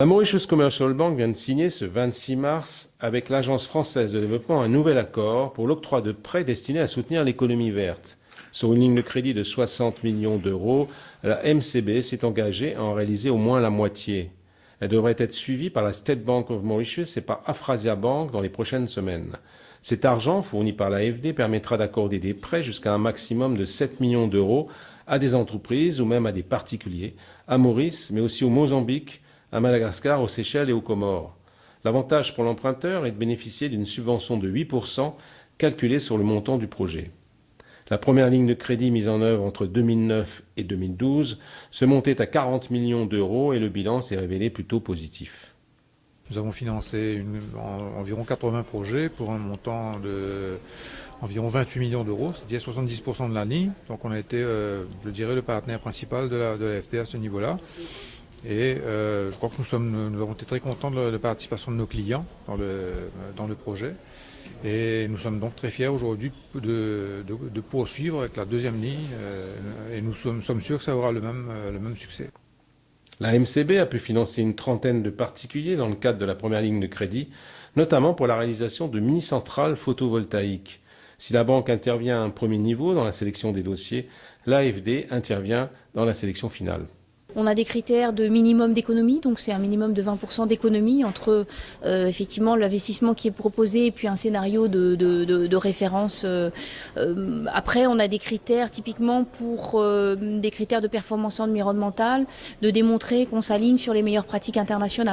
La Mauritius Commercial Bank vient de signer ce 26 mars avec l'Agence française de développement un nouvel accord pour l'octroi de prêts destinés à soutenir l'économie verte. Sur une ligne de crédit de 60 millions d'euros, la MCB s'est engagée à en réaliser au moins la moitié. Elle devrait être suivie par la State Bank of Mauritius et par Afrasia Bank dans les prochaines semaines. Cet argent, fourni par l'AFD, permettra d'accorder des prêts jusqu'à un maximum de 7 millions d'euros à des entreprises ou même à des particuliers, à Maurice, mais aussi au Mozambique, à Madagascar, aux Seychelles et aux Comores. L'avantage pour l'emprunteur est de bénéficier d'une subvention de 8% calculée sur le montant du projet. La première ligne de crédit mise en œuvre entre 2009 et 2012 se montait à 40 millions d'euros et le bilan s'est révélé plutôt positif. Nous avons financé environ 80 projets pour un montant de environ 28 millions d'euros, c'est-à-dire 70% de la ligne. Donc on a été, je dirais, le partenaire principal de l'AFD à ce niveau-là. Et je crois que nous avons été très contents de la participation de nos clients dans le projet. Et nous sommes donc très fiers aujourd'hui de poursuivre avec la deuxième ligne. Et nous sommes sûrs que ça aura le même succès. La MCB a pu financer une trentaine de particuliers dans le cadre de la première ligne de crédit, notamment pour la réalisation de mini-centrales photovoltaïques. Si la banque intervient à un premier niveau dans la sélection des dossiers, l'AFD intervient dans la sélection finale. On a des critères de minimum d'économie, donc c'est un minimum de 20% d'économie entre effectivement l'investissement qui est proposé et puis un scénario de référence. Après, on a des critères typiquement pour des critères de performance environnementale, de démontrer qu'on s'aligne sur les meilleures pratiques internationales.